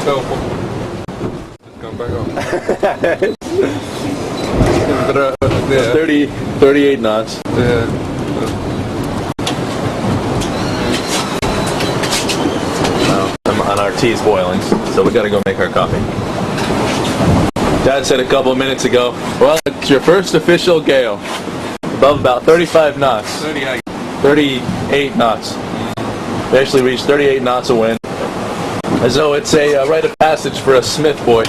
So, just come back on. 38 knots. Yeah. And our tea's boiling, so we gotta go make our coffee. Dad said a couple of minutes ago, well, it's your first official gale. Above about 35 knots. 38 knots. We actually reached 38 knots of wind. As though it's a rite of passage for a Smith boy.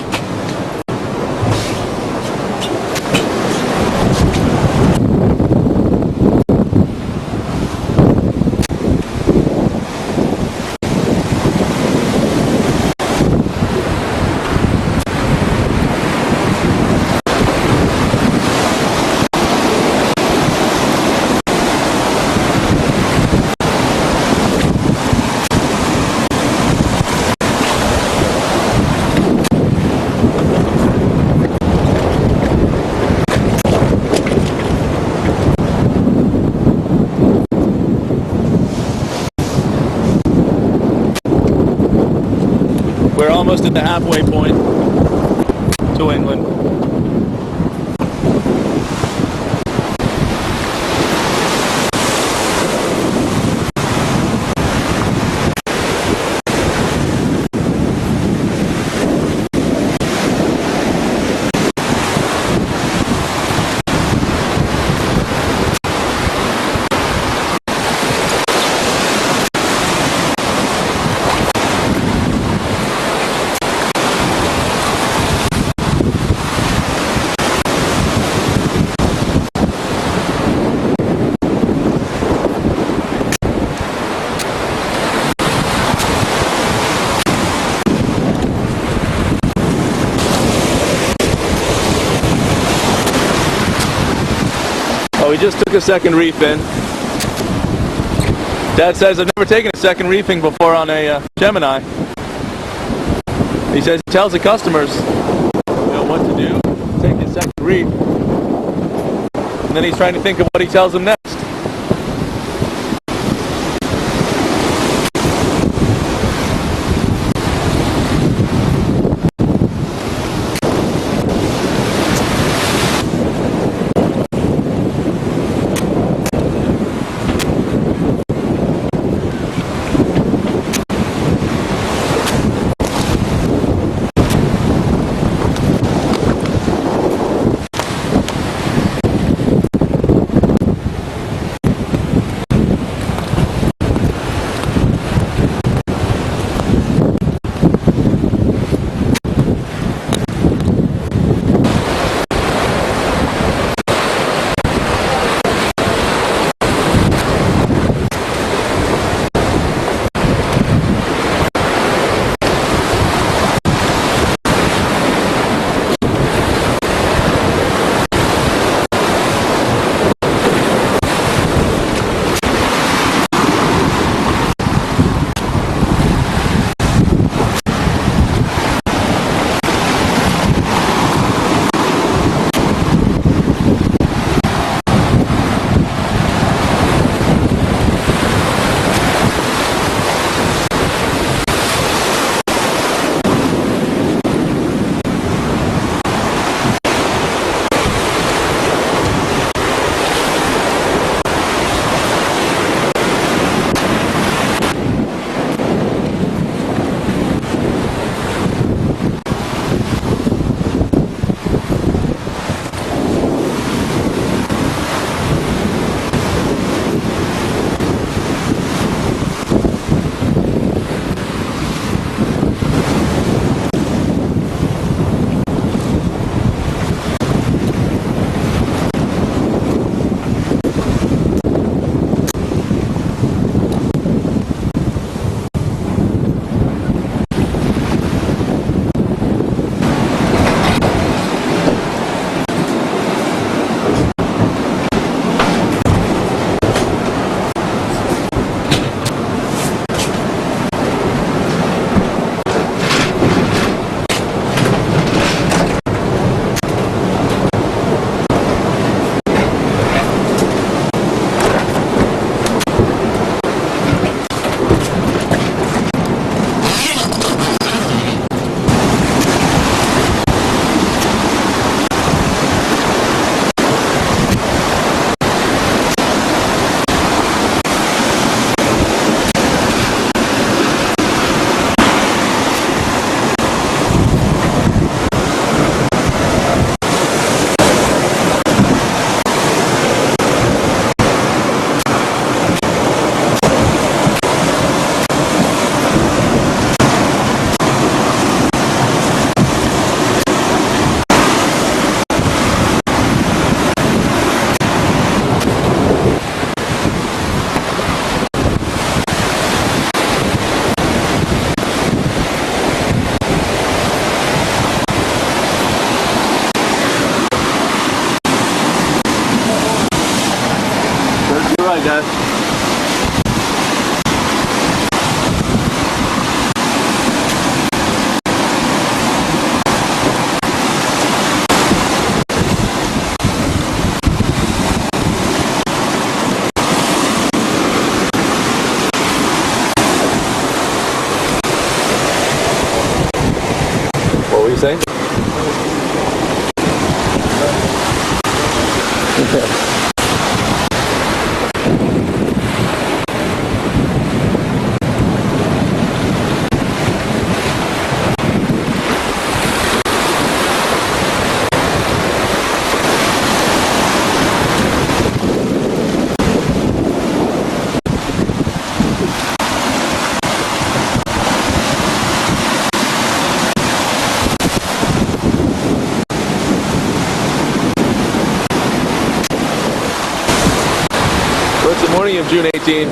We're almost at the halfway point to England. Oh, we just took a second reef in. Dad says I've never taken a second reefing before on a Gemini. He says he tells the customers, what to do, take a second reef, and then he's trying to think of what he tells them next. 16,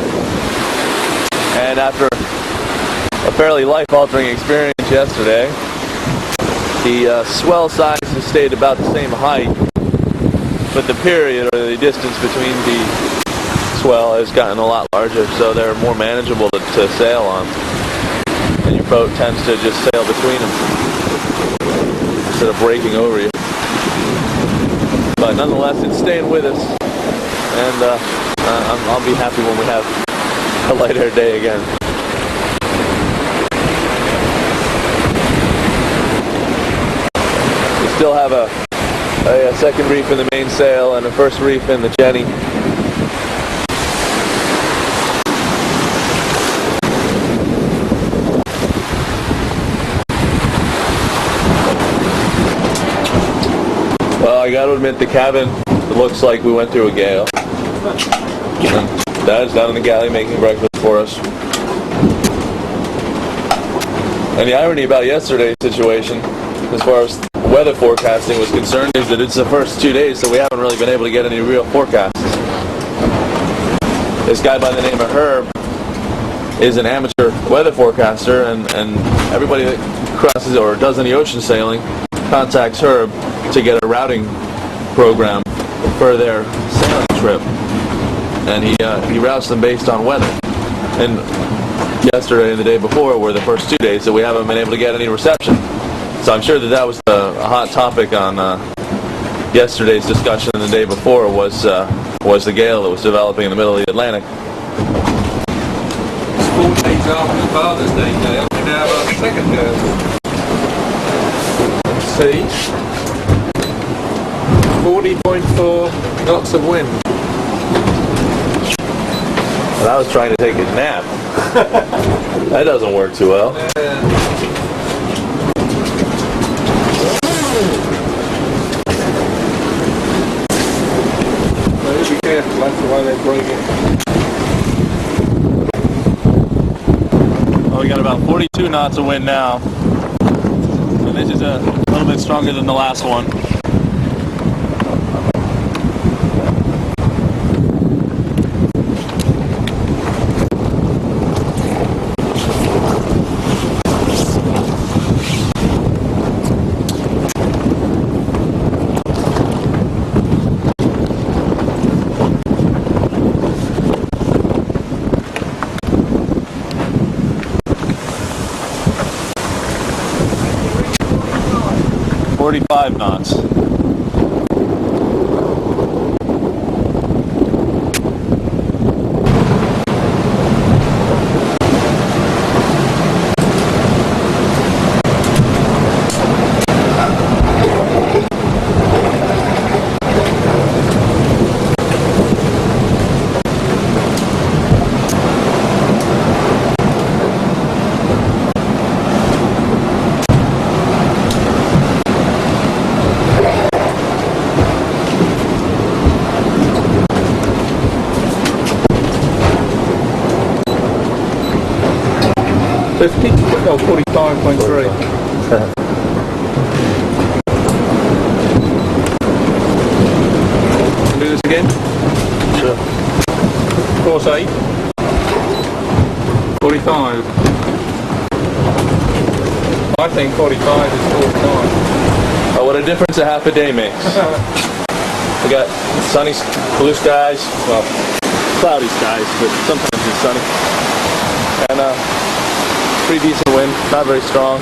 and after a fairly life-altering experience yesterday, the swell size has stayed about the same height, but the period or the distance between the swell has gotten a lot larger, so they're more manageable to sail on, and your boat tends to just sail between them instead of breaking over you. But nonetheless, it's staying with us, and I'll be happy when we have a lighter day again. We still have a second reef in the mainsail and a first reef in the Jenny. Well, I got to admit, the cabin, it looks like we went through a gale. And Dad's down in the galley making breakfast for us. And the irony about yesterday's situation, as far as weather forecasting was concerned, is that it's the first 2 days, so we haven't really been able to get any real forecasts. This guy by the name of Herb is an amateur weather forecaster, and everybody that crosses or does any ocean sailing contacts Herb to get a routing program for their sailing trip, and he routes them based on weather. And yesterday and the day before were the first 2 days that we haven't been able to get any reception. So I'm sure that was a hot topic on yesterday's discussion, and the day before was the gale that was developing in the middle of the Atlantic. It's 4 days after the Father's Day gale. We now have our second gale. See? 40.4 knots of wind. And I was trying to take a nap. That doesn't work too well. Be careful, that's the way they break it. Well, we got about 42 knots of wind now. So this is a little bit stronger than the last one. .45 knots. No, 45.3. Do this again? Sure. Course 8. 45. I think 45 is 45. Oh, what a difference a half a day makes. We got sunny, blue skies, well, cloudy skies, but sometimes it's sunny. And pretty decent wind, not very strong.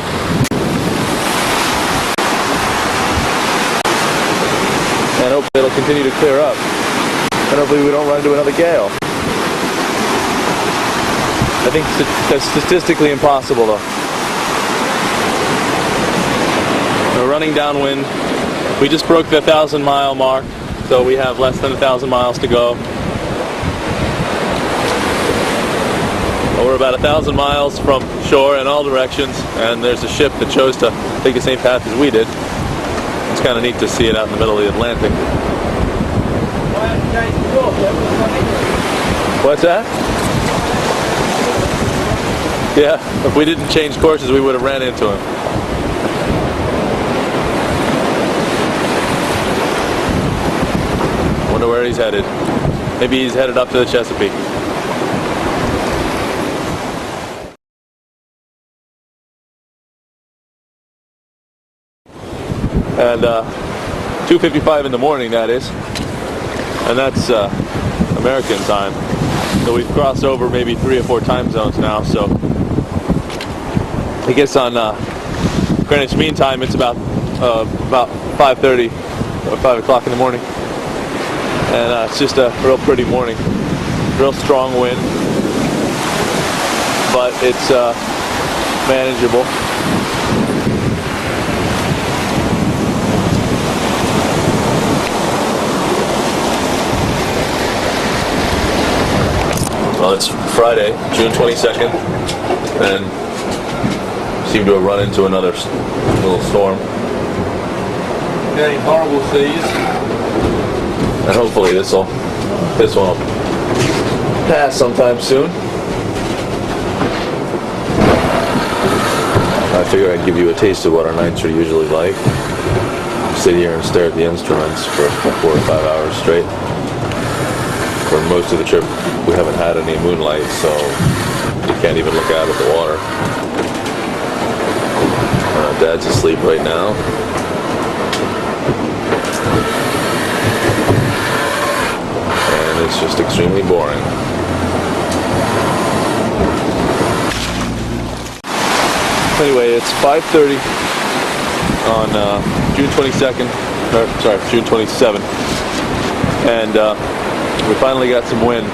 And hopefully it'll continue to clear up. And hopefully we don't run into another gale. I think that's statistically impossible though. We're running downwind. We just broke the 1,000-mile mark, so we have less than 1,000 miles to go. We're about 1,000 miles from shore in all directions, and there's a ship that chose to take the same path as we did. It's kind of neat to see it out in the middle of the Atlantic. What's that? Yeah, if we didn't change courses, we would have ran into him. Wonder where he's headed. Maybe he's headed up to the Chesapeake. and 2:55 in the morning, that is, and that's American time. So we've crossed over maybe 3 or 4 time zones now. So I guess on Greenwich Mean Time it's about 5:30 or 5 o'clock in the morning, and it's just a real pretty morning, real strong wind, but it's manageable. Well, it's Friday, June 22nd, and seem to have run into another little storm. Any horrible seas? And hopefully this one will pass sometime soon. I figure I'd give you a taste of what our nights are usually like. Sit here and stare at the instruments for 4 or 5 hours straight. For most of the trip, we haven't had any moonlight, so you can't even look out at the water. Dad's asleep right now. And it's just extremely boring. Anyway, it's 5:30 on June 22nd, or sorry, June 27th, and we finally got some wind.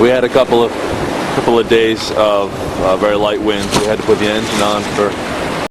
We had a couple of days of very light winds. We had to put the engine on for